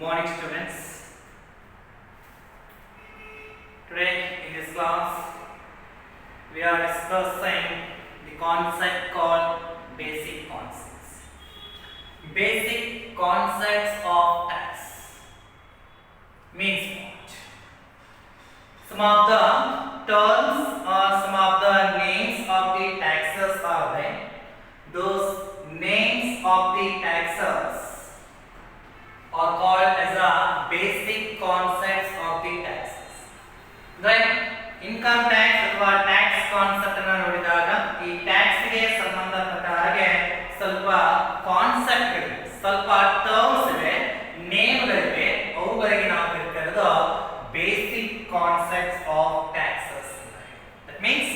Morning students. Today in this class we are discussing the concept called basic concepts. Basic concepts of tax means what? Some of the terms or some of the names of the taxes are there. Those names of the taxes are called as a basic concepts of the taxes. Right? Income tax ಅಥವಾ tax concept ಅನ್ನು ನೋಡಿದಾಗ ಈ tax ಗೆ ಸಂಬಂಧಪಟ್ಟ ಹಾಗೆ ಸ್ವಲ್ಪ concept ಗಳಿವೆ, ಸ್ವಲ್ಪ ಟರ್ಮ್ಸ್ ಇವೆ, ನೇಮ್ ಗಳಿವೆ, ಅವುಗಳಿಗೆ ನಾವು ಕರೆಯೋದು basic concepts of taxes. That means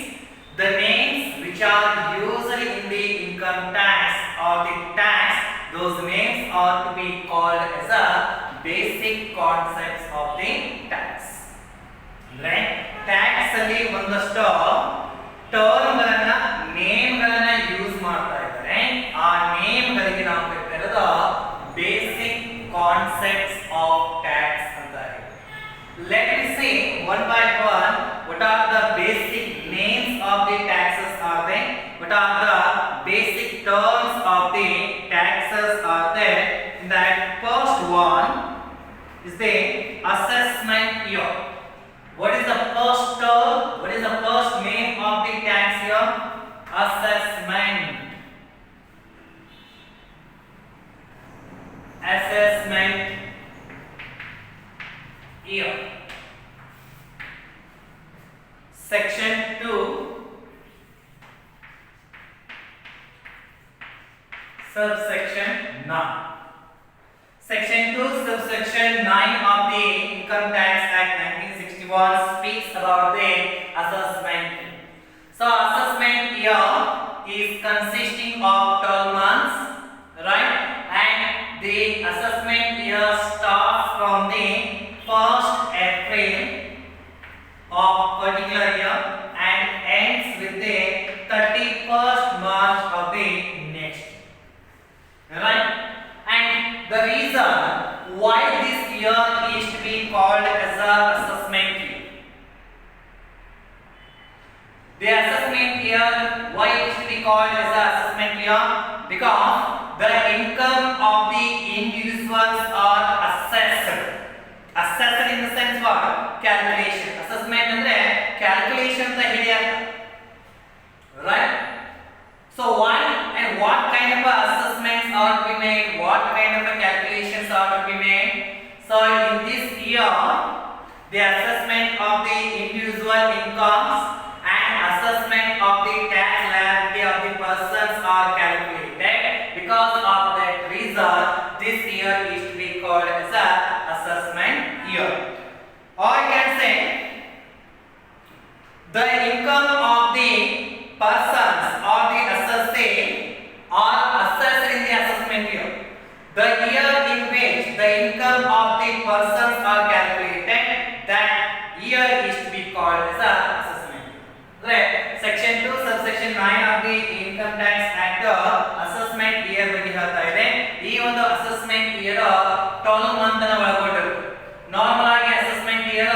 the names which are usually in the income tax or the tax, those names are to be called as a basic concepts of the tax. ಅಂದ್ರೆ tax ಅಲ್ಲಿ ಒಂದಷ್ಟು term ಗಳನ್ನ name ಗಳನ್ನ use ಮಾಡ್ತಾ ಇದ್ದಾರೆ. ಆ name ಗಳಿಗೆ ನಾವು ಕರೆಯೋದು ಬೇಸಿಕ್ ಕಾನ್ಸೆಪ್ಟ್ಸ್ ಆಫ್ ಟ್ಯಾಕ್ಸ್ ಅಂತ ಹೇಳಿ. Let me see one by one what are the basic names of the taxes are there, what are the basic terms of the taxes are there. In that first one is the assessment year. What is the first term? What is the first name of the tax year? Assessment. Assessment year. Section 2, subsection 9. Section 2, subsection 9 of the Income Tax Act 1961 speaks about the assessment. So, assessment year is consisting of 12 months, right? And the assessment year starts from the 1st April of particular year and ends with the 31st March of the next year. Right? And the reason why this year is to be called as a assessment year. The assessment year, why it is to be called as a assessment year? Because the income of the individuals are assessed. Assessed in the sense what? Calculation. Assessment andre calculation anta heli artha. Right? So why and what kind of assessments are to be made? What kind of calculations are to be made? So in this year, the assessment of the individual incomes and assessment of the tax liability of the persons are calculated. Because of that reason, this year is to be called as a assessment year. Or you can say the income of the persons or the assessee are assessed in the assessment year. The year in which the income of the persons are calculated, that year is to be called as a assessment year. Right? Section 2, subsection 9 of the Income Tax Act assessment year ಬಗ್ಗೆ ಹೇಳ್ತಾ ಇದೆ. ಈ ಒಂದು assessment year 12 month ಅನ್ನು ಒಳಗೊಂಡಿರುತ್ತೆ. Normal ಆಗಿ assessment year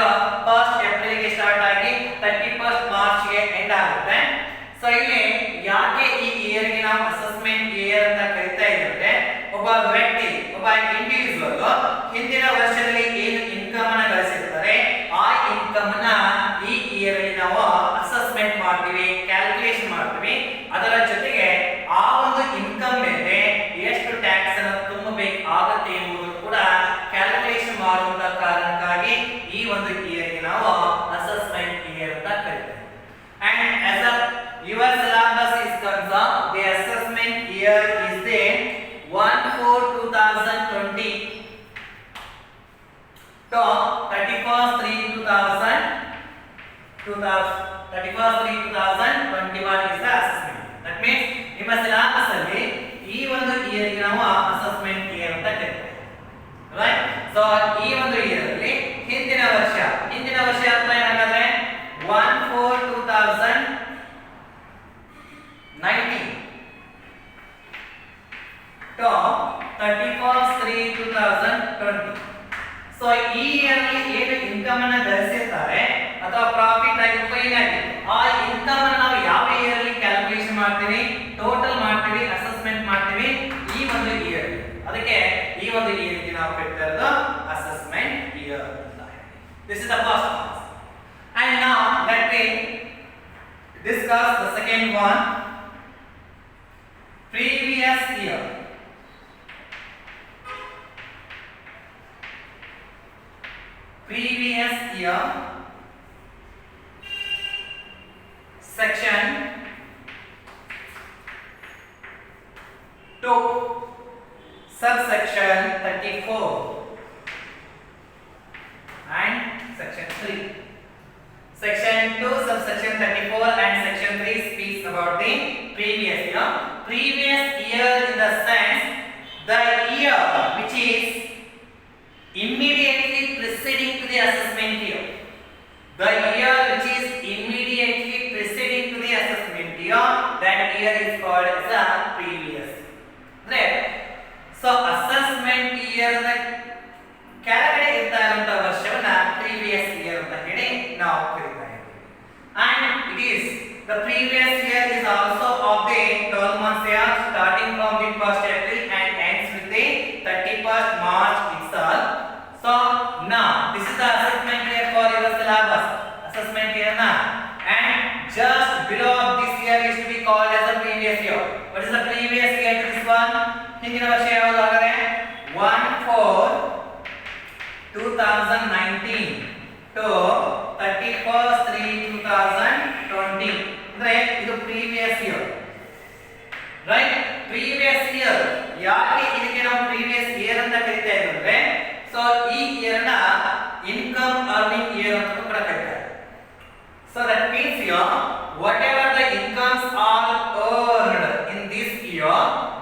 1st April ಗೆ start ಆಗಿ 31st March ಗೆ ಎಂಡ್ ಆಗುತ್ತೆ. ಸೊ ಇಲ್ಲಿ ಯಾಕೆ ಈ ಇಯರ್ ಗೆ ನಾವು ಅಸೆಸ್ಮೆಂಟ್ ಇಯರ್ ಅಂತ ಕರೀತಾ ಇದ್ದೇವೆ? ಒಬ್ಬ ವ್ಯಕ್ತಿ, ಒಬ್ಬ ಇಂಡಿವಿಜುವಲ್ ಹಿಂದಿನ ವರ್ಷದಲ್ಲಿ ಏನು ಇನ್ಕಮ್ ಅನ್ನು ಗಳಿಸಿರ್ತಾರೆ, ಆ ಇನ್ಕಮ್ ಅನ್ನ ಈ ಇಯರ್ ಅಲ್ಲಿ ನಾವು ಅಸೆಸ್ಮೆಂಟ್ ಮಾಡ್ತೀವಿ, ಕ್ಯಾಲ್ಕುಲೇಷನ್ ಮಾಡ್ತೀವಿ. ಅದರ ಜೊತೆಗೆ ಆ ಒಂದು ಇನ್ಕಮ್ ಮೇಲೆ ಎಷ್ಟು ಟ್ಯಾಕ್ಸ್ ಅನ್ನು ತುಂಬಬೇಕಾಗುತ್ತೆ ಎಂಬುದನ್ನು ಕೂಡ ಕ್ಯಾಲ್ಕುಲೇಷನ್ ಮಾಡುವಂತ ಕಾರಣಕ್ಕಾಗಿ ಈ ಒಂದು ಇಯರ್ ಗೆ ನಾವು ಅಸೆಸ್ಮೆಂಟ್ ಇಯರ್ ಅಂತ ಕರೀತೀವಿ. And as a your syllabus is concerned, the assessment year is the 1/4/2020 to 31/3/2021 is the assessment. That means ನಿಮ್ಮ syllabus ಅಲ್ಲಿ ಈ ಒಂದು ಇಯರ್ ಗೆ ನಾವು ಅಸೆಸ್ಮೆಂಟ್ ಇಯರ್ ಅಂತ ಕರೀತೀವಿ. ರೈಟ್? ಸೊ ಈ ಒಂದು ಇಯರ್ ಅಲ್ಲಿ ಹಿಂದಿನ ವರ್ಷ ಅರ್ಥ ಏನಾಗುತ್ತೆ? 1/4/2019 to 31/3/2020 ಸೊ ಈ ಇಯರ್ ಅಲ್ಲಿ ಏನು ಇನ್ಕಮ್ ಅನ್ನು ಗಳಿಸಿರ್ತಾರೆ ಅಥವಾ ಪ್ರಾಫಿಟ್ ಆಗಿರ್ಬೋದು ಏನಾಗಿ ಆ ಇನ್ಕಮ್ ಅನ್ನು ನಾವು ಯಾವ ಇಯರ್ ಅಲ್ಲಿ ಕ್ಯಾಲ್ಕುಲೇಷನ್ ಮಾಡ್ತೀವಿ, ಟೋಟಲ್ ಮಾಡ್ತೀವಿ, ಅಸೆಸ್ಮೆಂಟ್ ಮಾಡ್ತೀವಿ ಈ ಒಂದು ಇಯರ್. ಅದಕ್ಕೆ ಈ ಒಂದು ಇಯರ್ ಗೆ ನಾವು ಕರಿತಾ ಇರೋದು ಅಸೆಸ್ಮೆಂಟ್ ಇಯರ್ ಅಂತ. This is the first part. And now let me discuss the second one, previous year. Previous year, section 2, subsection 34 and section 3. Section 2 subsection 34 and section 3 speaks about the previous year. Previous year in the sense the year which is immediately preceding to the assessment year. The year which is immediately preceding to the assessment year, that year is called as the previous. Right? So assessment year the ಕೆಳಗಡೆ ಇರ್ತಾ ಇರುವಂತ ವರ್ಷವನ್ನ previous year ಅಂತ ಹೇಳಿ ನಾವು ಕರೀತಾ ಇದ್ದೀವಿ. And it is the previous year is also of the 12 months year starting from the 1st April and ends with the 31st March itself. So now this is the assessment year for your syllabus. Assessment year na, and just below this year is to be called as the previous year. What is the previous year to this one? ಹಿಂದಿನ ವರ್ಷ ಯಾವುದು ಹಾಗಾದ್ರೆ 1/4/2019 to 31/3/2020 ಅಂದ್ರೆ ಇದು previous year. Right? Previous year ಯಾಕೆ ಇದಕ್ಕೆ ನಾವು previous year ಅಂತ ಕರೀತಾ ಇದ್ದೀವಿ ಅಂದ್ರೆ ಸೊ ಈ ಇಯರ್ ನ ಇನ್ಕಮ್ ಅರ್ನಿಂಗ್ ಇಯರ್ ಅಂತ ಕೂಡ ಕರೀತಾರೆ. So that means here whatever the incomes are earned in this year,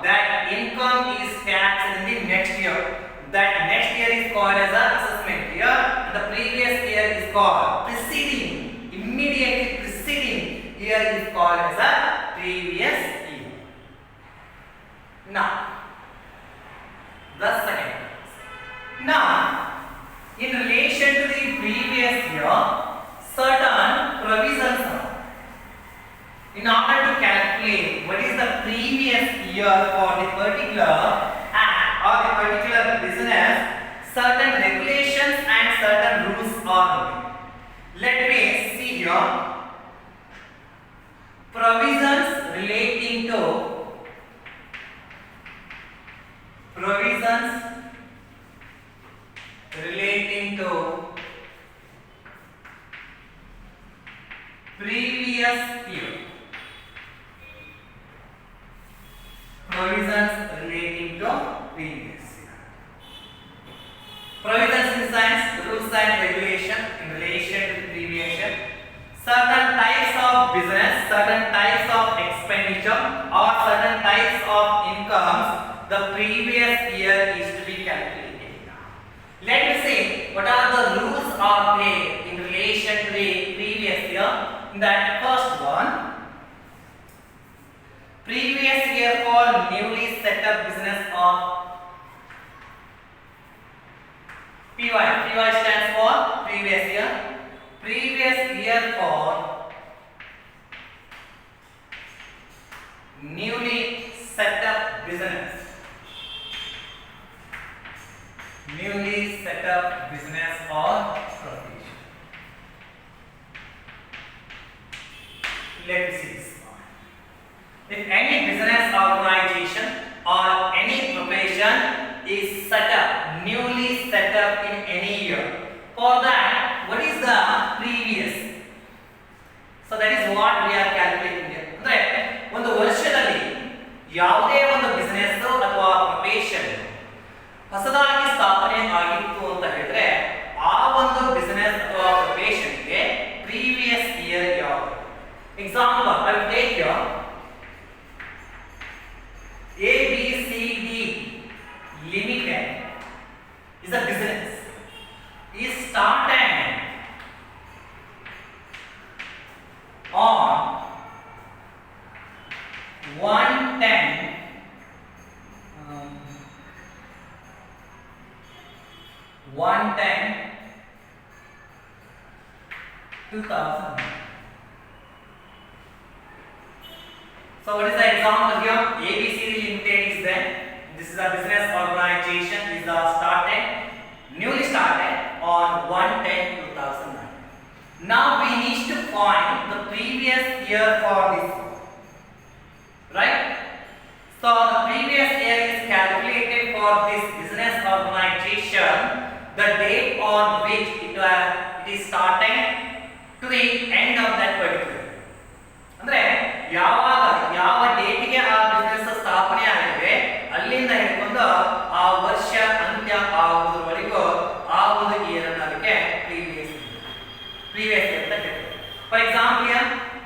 that income is taxed in the next year. That next year is called as an assessment year, and the previous year is called preceding, immediately preceding year is called as a previous year. Now the second. Now in relation to the previous year, certain provisions are. In order to calculate what is the previous year for the particular act or the particular business, certain regulations and certain rules are. Let me see here. Provisions relating to previous year. Provisions relating to previous year. Provisions in science, rules and regulation in relation to previous year. Certain types of business, certain types of expenditure or certain types of incomes, the previous year is to be calculated. Let me see what are the rules are there in relation to the previous year. That first one, previous year for newly set up business of PY. PY stands for previous year. Previous year for newly set up business. Newly set up business or profession. Let me see this one. If any business organization or any profession is set up, newly set up in any year, for that what is the previous? So that is what we are calculating here. ಅಂದ್ರೆ ಒಂದು ವರ್ಷದಲ್ಲಿ ಯಾವುದೇ ಒಂದು business ಅಥವಾ profession ಹೊಸದಾಗಿ ಸ್ಥಾಪನೆ ಆಗಿತ್ತು ಅಂತ ಹೇಳಿದ್ರೆ ಆ ಒಂದು ಬಿಸಿನೆಸ್ ಅಥವಾ ಪ್ರೊಫೆಷನ್ಗೆ ಪ್ರೀವಿಯಸ್ ಇಯರ್ ಯಾವುದು? Example, I will take here ABCD Limited 110 2000. So what is the example here? ABC Limited is there. This is a business organization. Is newly started on 1/10/2009. Now we need to find the previous year for this one, right? So the previous year is calculated for this business organization, the date on which it is starting to the end of that particular. ಅಂದ್ರೆ ಯಾವ ಡೇಟಿಗೆ ಆ business ಸ್ಥಾಪನೆ ಆಗಿದೆ ಅಲ್ಲಿಂದ ಹಿಡ್ಕೊಂಡು ಆ ವರ್ಷ ಅಂತ್ಯ ಆಗುವುದರವರೆಗೂ ಆ ಒಂದು ಇಯರ್ ಅನ್ನು ಅದಕ್ಕೆ ಪ್ರೀವಿಯಸ್ ಇಯರ್ ಅಂತ ಹೇಳ್ತಾರೆ. For example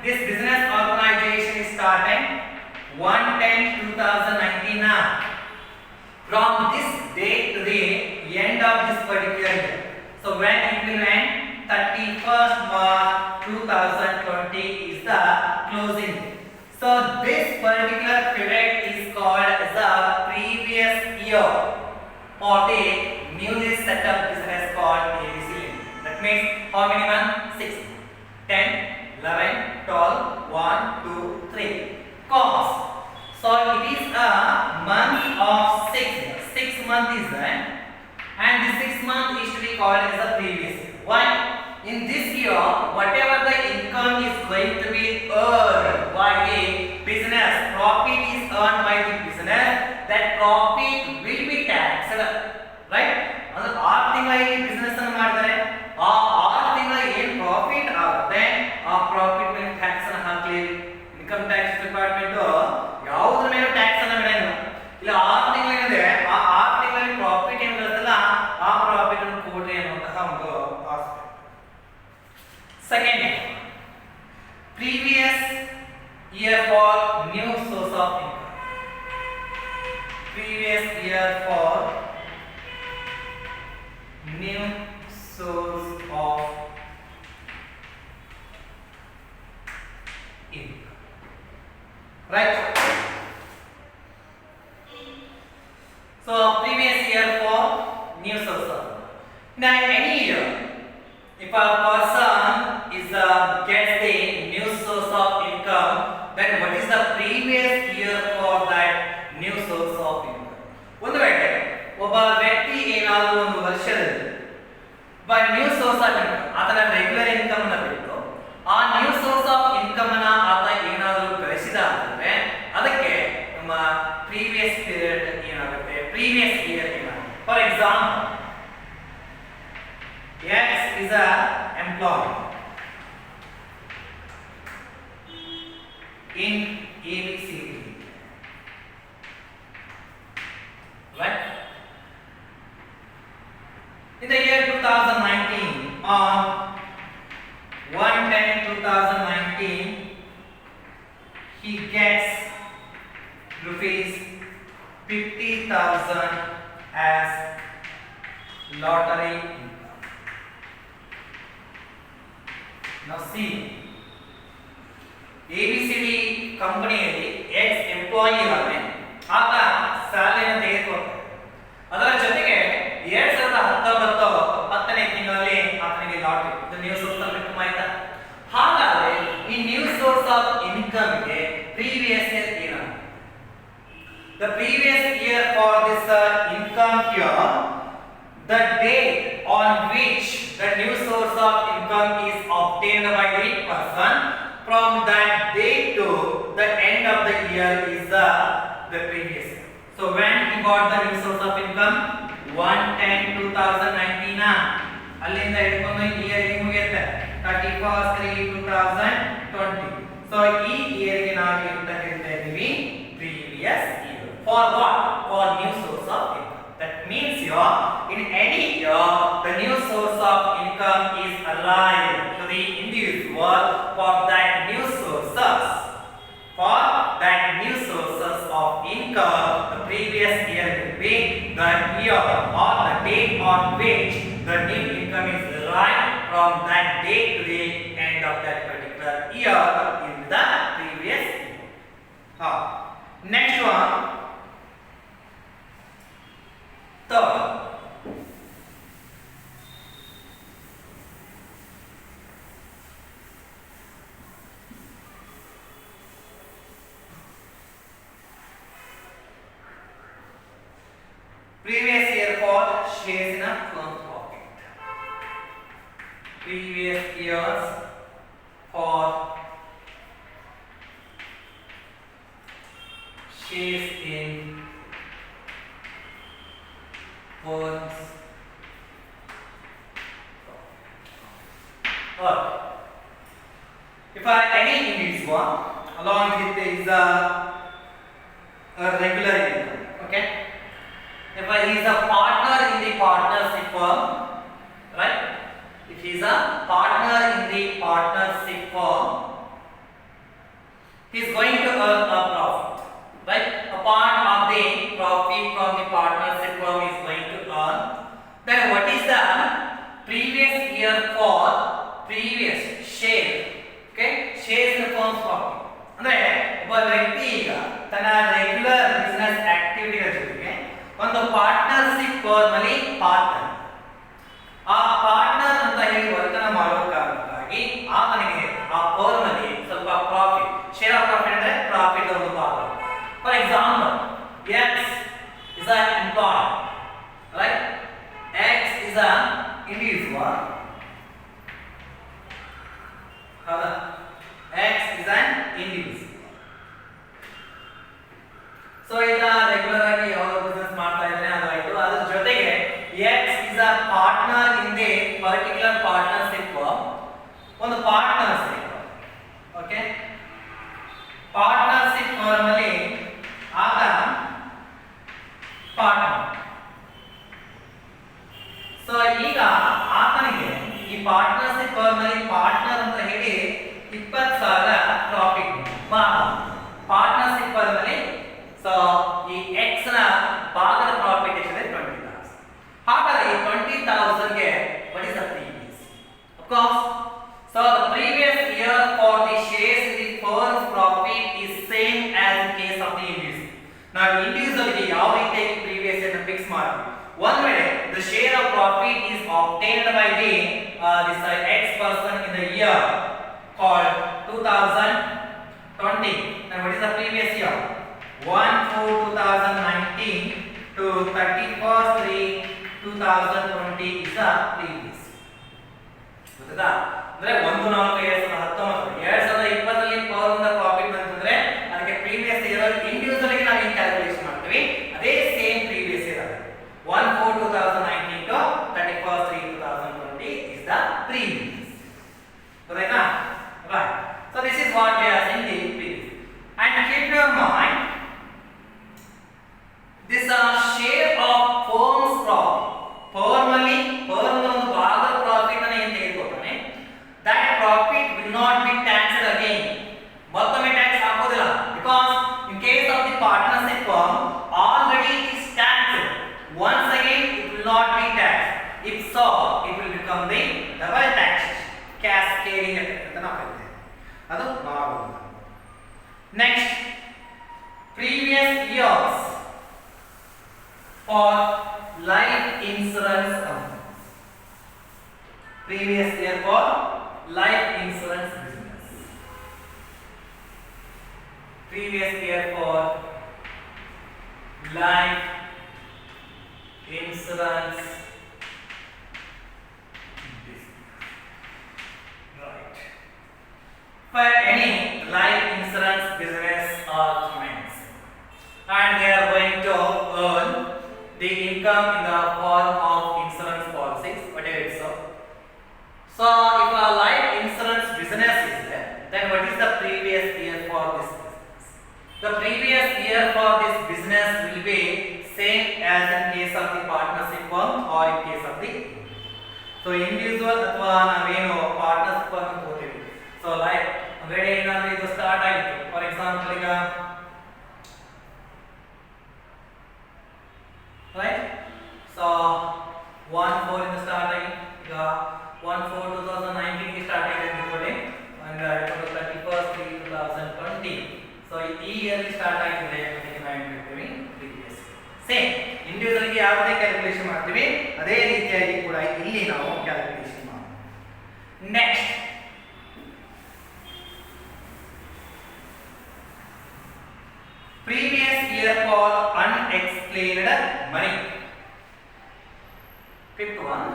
this business organisation is starting 1/10/2019. From this date to the end of this particular year. So when it will end, 31st March 2020 is the closing date. So this particular period is called as the previous year for the newly set up business called ABC Limited. That means how many months? 6, 10, 11, 12, 1, 2, 3. Cos. So it is a month of 6. 6 month is there, and the 6 month is to be called as the previous year. Why? In this year, whatever the income is going to be earned by the business, profit is earned by the business, that profit will be taxed, right? ಅಂದ್ರೆ 6 ತಿಂಗಳಿಗೆ business ಅನ್ನು ಮಾಡಿದರೆ ಆ 6 ತಿಂಗಳ ಏನು profit ಆಗುತ್ತೆ ಆ profit ಮೇಲೆ ಟ್ಯಾಕ್ಸ್ ಅನ್ನು ಹಾಕಲಿ. ಇನ್ಕಮ್ ಟ್ಯಾಕ್ಸ್ ಡಿಪಾರ್ಟ್ಮೆಂಟ್ ಯಾವುದ್ರ ಮೇಲೆ ಟ್ಯಾಕ್ಸ್ ಅನ್ನು ಬಿಡಲ್ಲ. ಇಲ್ಲ 6 ತಿಂಗಳಿದೆ, ಆ 6 ತಿಂಗಳಲ್ಲಿ ಪ್ರಾಫಿಟ್ ಏನು ಬರುತ್ತಲ್ಲ ಆ ಪ್ರಾಫಿಟ್ ಅನ್ನು ಕೊಡ್ರಿ ಅನ್ನುವಂತಹ ಒಂದು aspect. Second, previous year for new source of income. Previous year for new source of income. Right? So previous year for new source of income. Now any year, if a person gets the new source of income, then what is the previous year for that new source of income? ಒಂದು ವೇಳೆ ಒಬ್ಬ ವ್ಯಕ್ತಿ ಏನಾದರೂ ಒಂದು ವರ್ಷದಲ್ಲಿ new source of income ಆತನ regular income ಅನ್ನ ಬಿಟ್ಟು ಆ ನ್ಯೂ ಸೋರ್ಸ್ ಆಫ್ ಇನ್ಕಮ್ ಅನ್ನ ಆತ ಏನಾದರೂ ಗಳಿಸಿದ ಅಂತಂದ್ರೆ ಅದಕ್ಕೆ ನಮ್ಮ ಪ್ರೀವಿಯಸ್ ಪೀರಿಯಡ್ ಏನಾಗುತ್ತೆ, ಪ್ರೀವಿಯಸ್ ಇಯರ್ ಏನಾಗುತ್ತೆ. For example, X is a employee in ABC, right? In the year 2019, on 1/10/2019, he gets rupees 50,000 as lottery income. Now see, ABCD ಕಂಪನಿಯಲ್ಲಿ ಎಕ್ಸ್ ಎಂಪ್ಲಾಯಿ ಇದ್ದಾನೆ, ಆತ ಸ್ಯಾಲರಿಯನ್ನು ತೆಗೆದುಕೊಳ್ತಾನೆ. ಅದರ ಜೊತೆಗೆ 2019 10ನೇ ತಿಂಗಳಲ್ಲಿ ಆತನಿಗೆ ಲಾಟರಿ, ಇದು ನ್ಯೂ ಸೋರ್ಸ್ ಆಫ್ ಇನ್ಕಮ್ ಆಯ್ತಾ? ಹಾಗಾದ್ರೆ ಈ ನ್ಯೂ ಸೋರ್ಸ್ ಆಫ್ ಇನ್ಕಮ್ಗೆ ಪ್ರೀವಿಯಸ್ ಇಯರ್ ಏನಾಗುತ್ತೆ? The previous year for this income here, the date on which the new source of income is obtained by the person, from that date to the end of the year is the previous year. So when he got the new source of income, 1/10/2019, ಅಲ್ಲಿಂದ ಹಿಡ್ಕೊಂಡು year ಗೆ ಮುಗಿಯುತ್ತೆ 31/3/2020. So ಈ year ಗೆ ನಾವು ಅಂತ ಹೇಳ್ತಾ ಇದೀವಿ previous year. For what? For new source of income. That means here, in any year, the new source of income is aligned to the individual for that new sources. For that new sources of income, the previous year will be the year or the date on which the new income is derived from that date to the end of that particular year in the previous year. Next one. Third, firm profit. Previous years for shares in firms. Or if any individual along with his regular income, okay. If he is a partner in the partnership firm, right? If he is a partner in the partnership firm, he is going to earn a profit, right? A part of the profit from the partnership firm is going to earn. Then what is the previous year for previous share? Okay, shares in the firm's profit. ಅಂದ್ರೆ ಒಬ್ಬ ವ್ಯಕ್ತಿ ಈಗ ತನ್ನ regular business ಆಕ್ಟಿವಿಟಿಗಳ ಜೊತೆಗೆ ಒಂದು partnership firm ಅಲ್ಲಿ partner, ಆ partner ಅಂತ ಹೇಳಿ ವರ್ತನೆ ಮಾಡೋ ಕಾರಣಕ್ಕಾಗಿ ಆತನಿಗೆ ಆ ಫರ್ಮ್ ಅಲ್ಲಿ ಸ್ವಲ್ಪ ಪ್ರಾಫಿಟ್, ಶೇರ್ ಆಫ್ ಪ್ರಾಫಿಟ್ ಅಂದ್ರೆ ಪ್ರಾಫಿಟ್ ಒಂದು ಭಾಗ. For example, X is an employee, right? X is an individual. X is an individual. So ಇದನ್ನ ರೆಗ್ಯುಲರ್ ಆಗಿ ಯಾವ ಬಿಸಿನೆಸ್ ಮಾಡ್ತಾ ಇದ್ದಾನೆ ಅದು ಆಯ್ತು. ಅದರ ಜೊತೆಗೆ X is a partner in the particular partnership firm. ಒಂದು ಪಾರ್ಟ್ನರ್ಶಿಪ್, ಓಕೆ, ಪಾರ್ಟ್ನರ್ಶಿಪ್ ಫರ್ಮ್ ಅಲ್ಲಿ ಆತ ಪಾರ್ಟ್ನರ್. ಸೊ ಈಗ ಆತನಿಗೆ ಈ ಪಾರ್ಟ್ನರ್ಶಿಪ್ ಫರ್ಮ್ ಅಲ್ಲಿ ಪಾರ್ಟ್ನರ್ ಅಂತ ಹೇಳಿ 20,000 ಪ್ರಾಫಿಟ್ ಪಾರ್ಟ್ನರ್ಶಿಪ್ ಫರ್ಮ್ ಅಲ್ಲಿ. ಸೊ ಈ X ನ ಭಾಗದ ಪ್ರಾಫಿಟ್ ಎಷ್ಟಿದೆ? 20,000. ಹಾಗಾದ್ರೆ ಈ 20,000 ಗೆ what is the previous? Of course, so the previous year for the shares in the firm's profit is same as in case of the individual. ನಾವು individual ಗೆ ಯಾವ ರೀತಿಯಾಗಿ previous year ನ ಫಿಕ್ಸ್ ಮಾಡ್ತೀವಿ. One way the share of profit is obtained by the this X person in the year called 2020. Now what is the previous year? 1/4/2019 to 31/3/2020 is the previous. ಗೊತ್ತಾ? ಅಂದ್ರೆ 1/4/2019 2020 firm ನ profit ಬಂತಂದ್ರೆ ಅದಕ್ಕೆ previous year individual ಗೆ ನಾವು ಏನು calculation ಮಾಡ್ತೀವಿ ಅದೇ ಸೇಮ್ ಪ್ರೀವಿಯಸ್ ಇಯರ್ ಆಗುತ್ತೆ. 1/4/2019 to 31/3/2020 is the previous. Correct? Right. So this is what we are saying the previous. And keep your mind, this share of firm's profit. Firm ಅಲ್ಲಿ firm ನ ಒಂದು ಭಾಗದ ಪ್ರಾಫಿಟ್ ಅನ್ನು ಏನು ತೆಗೆದುಕೊಳ್ತಾನೆ, that profit will not be taxed again. ಮತ್ತೊಮ್ಮೆ tax ಹಾಕೋದಿಲ್ಲ. Because in case of the partnership firm already it is taxed. Once again it will not be taxed. If so, it will become the double taxation, cascading effect ಅಂತ ನಾವು ಹೇಳ್ತೇವೆ. ಅದು ಮಾಡಬಹುದು. Next, previous years for life insurance companies. Previous year for life insurance business. Previous year for life insurance business. Right. For any life insurance business or commence, and they are going to earn the income in the form of insurance policies, whatever it is. So if a life insurance business is there, then what is the previous year for this business? The previous year for this business will be same as in case of the partnership firm or in case of the so individual ಅಥವಾ ನಾವೇನು partnership firm ಅಂತ ಹೋಗ್ತೀವಿ. So life already ಏನಾದರೂ ಇದು start ಆಯಿತು. For example ಈಗ right, so 1/4 ಇಂದ start ಆಗಿ ಈಗ 1/4/2019 ಗೆ ಸ್ಟಾರ್ಟ್ ಆಗಿದೆ ಅಂದ್ಕೊಳ್ಳಿ, and 31/3/2020. ಸೊ ಈ ಇಯರ್ ಸ್ಟಾರ್ಟ್ ಆಗಿದ್ರೆ ಅದಕ್ಕೆ ನಾವು ಏನು ಮಾಡ್ತೀವಿ ಪ್ರೀವಿಯಸ್ ಸೇಮ್ ಇಂಡಿವಿಜುವಲ್ ಗೆ ಯಾವ ರೀತಿ ಕ್ಯಾಲ್ಕುಲೇಷನ್ ಮಾಡ್ತೀವಿ ಅದೇ ರೀತಿಯಾಗಿ ಕೂಡ ಇಲ್ಲಿ ನಾವು ಕ್ಯಾಲ್ಕುಲೇಷನ್ ಮಾಡ್ತೀವಿ. Next, previous year for unexplained money. Fifth one,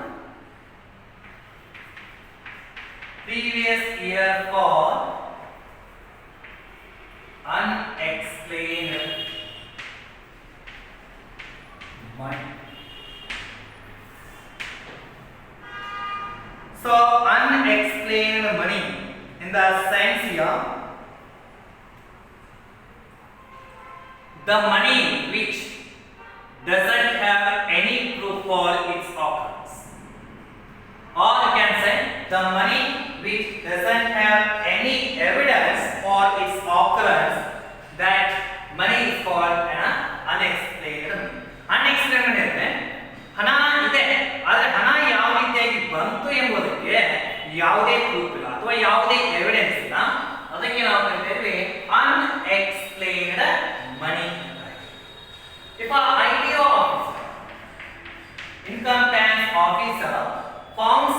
previous year for unexplained money. So unexplained money in the sense here, the money which doesn't have any proof for its occurrence, or you can say the money which doesn't have any evidence for its occurrence, that money is called an unexplained money. Unexplained ಅಂದ್ರೆ ಹಣ ಇದೆ ಆದರೆ ಹಣ ಯಾವ ರೀತಿಯಾಗಿ ಬಂತು ಎಂಬುದಕ್ಕೆ ಯಾವುದೇ ಪ್ರೂಫ್ ಇಲ್ಲ ಅಥವಾ ಯಾವುದೇ ಎವಿಡೆನ್ಸ್ ಇಲ್ಲ, ಅದಕ್ಕೆ ನಾವು ಕರೀತೀವಿ unexplained money. If a ITO officer, income tax officer, founds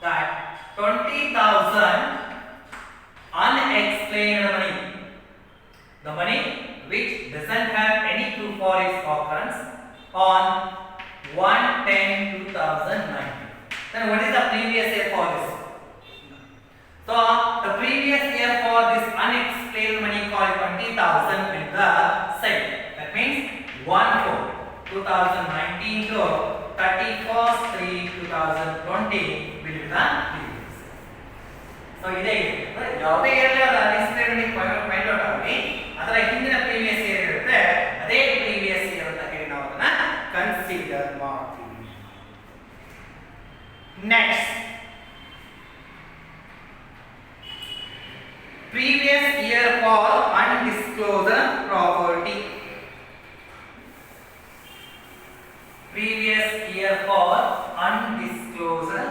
that 20,000 unexplained money, the money which doesn't have any proof for its occurrence, on 1/10/2019, then what is the previous year for this? So the previous year for this unexplained money called 20,000 will the same. That means 1/4/2019 to 31/3/2020 will be the previous. So ಇದೇ ಯಾವುದೇ ಇರಲಿ ಅದು unexplained money find out ಆಗಲಿ, ಅದರ ಹಿಂದಿನ previous year ಇರುತ್ತೆ, ಅದೇ previous year ಅಂತ ಹೇಳಿ ನಾವು ಅದನ್ನ ಕನ್ಸಿಡರ್ ಮಾಡ್ತೀವಿ. Next, previous year for undisclosed property. Previous year for undisclosed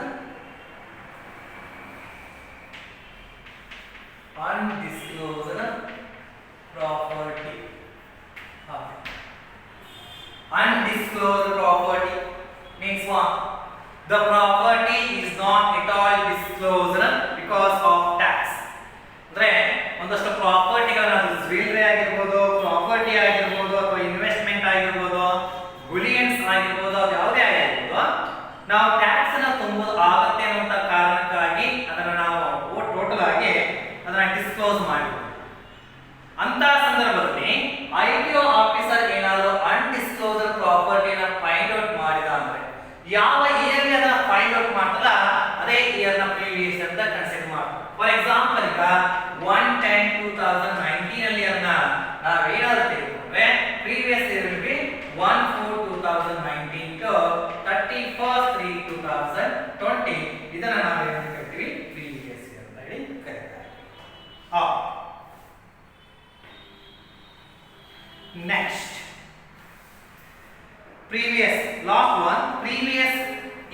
property. Undisclosed property means what? The property is not at all disclosed because of tax. ಅಂದ್ರೆ ಒಂದಷ್ಟು ಪ್ರಾಪರ್ಟಿಗಳನ್ನ, ಅದು ಜ್ಯುವೆಲರಿ ಆಗಿರ್ಬೋದು, ಪ್ರಾಪರ್ಟಿ ಆಗಿರ್ಬೋದು, ಅಥವಾ ಇನ್ವೆಸ್ಟ್ಮೆಂಟ್ ಆಗಿರ್ಬೋದು, ಬುಲಿಯನ್ಸ್ ಆಗಿರ್ಬೋದು, ಅದು ಯಾವುದೇ ಆಗಿರ್ಬೋದು, ನಾವು ಟ್ಯಾಕ್ಸ್ ಅನ್ನ ತುಂಬೋದು ಆಗುತ್ತೆ ಅನ್ನುವಂಥ ಕಾರಣಕ್ಕಾಗಿ ಅದನ್ನು ನಾವು ಟೋಟಲ್ ಆಗಿ ಅದನ್ನ ಡಿಸ್ಕ್ಲೋಸ್ ಮಾಡಿದ್ವಿ. ಅಂತ ಸಂದರ್ಭದಲ್ಲಿ ITO ಆಫೀಸರ್ ಏನಾದರೂ ಅನ್ಡಿಸ್ಕ್ಲೋಸ್ಡ್ ಪ್ರಾಪರ್ಟಿನ ಫೈಂಡ್ ಔಟ್ ಮಾಡಿದ ಅಂದ್ರೆ ಯಾವ ಇಯರ್ ಅದನ್ನ ಫೈಂಡ್ ಔಟ್ ಮಾಡ್ತದ ಅದೇ ಇಯರ್ ನ ಪ್ರೀವಿಯಸ್ ಅಂತ ಕನ್ಸಿಡರ್ ಮಾಡ್ತಾರೆ. ಫಾರ್ ಎಕ್ಸಾಂಪಲ್ ಈಗ 1/10/2019 ಅಲ್ಲಿ ಅದನ್ನ ನಾವೇನಾದ್ರೂ ತೆಗೆದುಕೊಂಡ್ರೆ previous year will be 1/4/2019 to 31/3/2020. ಇದನ್ನ ನಾವು ಏನಂತ ಕರಿತೀವಿ? ಪ್ರೀವಿಯಸ್ ಇಯರ್ ಅಂತ ಹೇಳಿ ಕರೀತಾರೆ. Next, last one, previous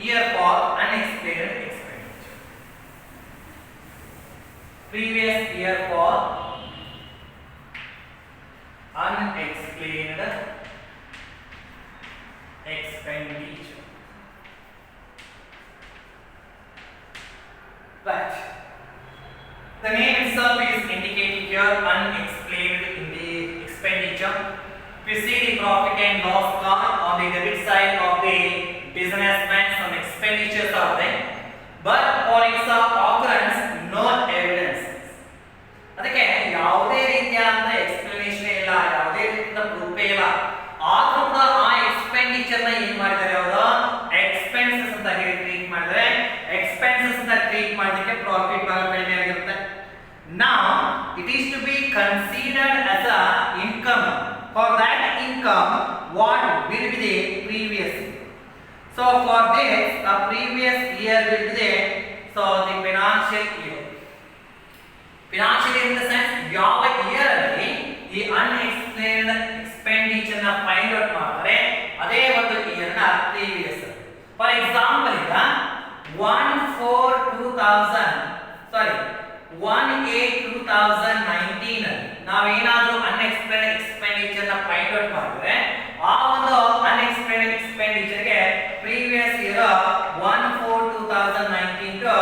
year for unexplained expenditure. Previous year for unexplained expenditure. Right. The name itself is indicating here unexplained in the expenditure. We see the profit and loss account on the debit side of the businessman, some expenditures are there, but for its occurrence no evidence. ಅದಕ್ಕೆ ಯಾವುದೇ ರೀತಿಯಾದ explanation ಇಲ್ಲ, ಯಾವುದೇ ರೀತಿಯ proof ಇಲ್ಲ, ಆದ್ರೂ ಕೂಡ ಆ ಎಕ್ಸ್ಪೆಂಡಿಚರ್ ನ ಏನ್ ಮಾಡಿದ್ದಾರೆ ಅವರು ಎಕ್ಸ್ಪೆನ್ಸಸ್ ಅಂತ ಹೇಳಿ ಟ್ರೀಟ್ ಮಾಡಿದ್ದಾರೆ. ಎಕ್ಸ್ಪೆನ್ಸಸ್ ಅಂತ ಟ್ರೀಟ್ ಮಾಡೋದಕ್ಕೆ ಪ್ರಾಫಿಟ್ ಭಾಗ ಕಡಿಮೆ ಆಗಿರುತ್ತೆ. Now it is to be considered as a income. For that income, what will be the previous year? So for this, the previous year will be the financial year. Financial year in the sense, ಯಾವ year ಅಲ್ಲಿ ಈ unexplained expenditure ನ find out ಮಾಡ್ತಾರೆ ಅದೇ ಒಂದು year ನ previous. For example, ಈಗ 1/8/2019 ನಾವೇನಾದ್ರೂ ಅನ್ಎಕ್ಸ್ಪ್ಲೇನ್ಡ್ ಎಕ್ಸ್ಪೆಂಡಿಚರ್ ನ ಫೈಂಡ್ ಔಟ್ ಮಾಡಿದ್ರೆ ಆ ಒಂದು ಅನ್ಎಕ್ಸ್ಪ್ಲೇನ್ಡ್ ಎಕ್ಸ್ಪೆಂಡಿಚರ್ ಗೆ previous year 1/4/2019 to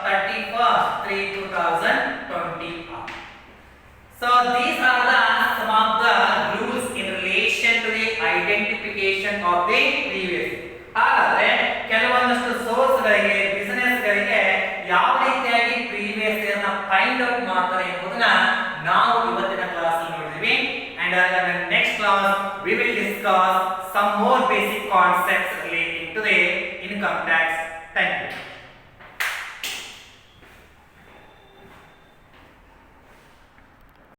31/3/2020. So these are the some of the rules in relation to the identification of the and in the next class we will discuss some more basic concepts relating to the income tax. Thank you.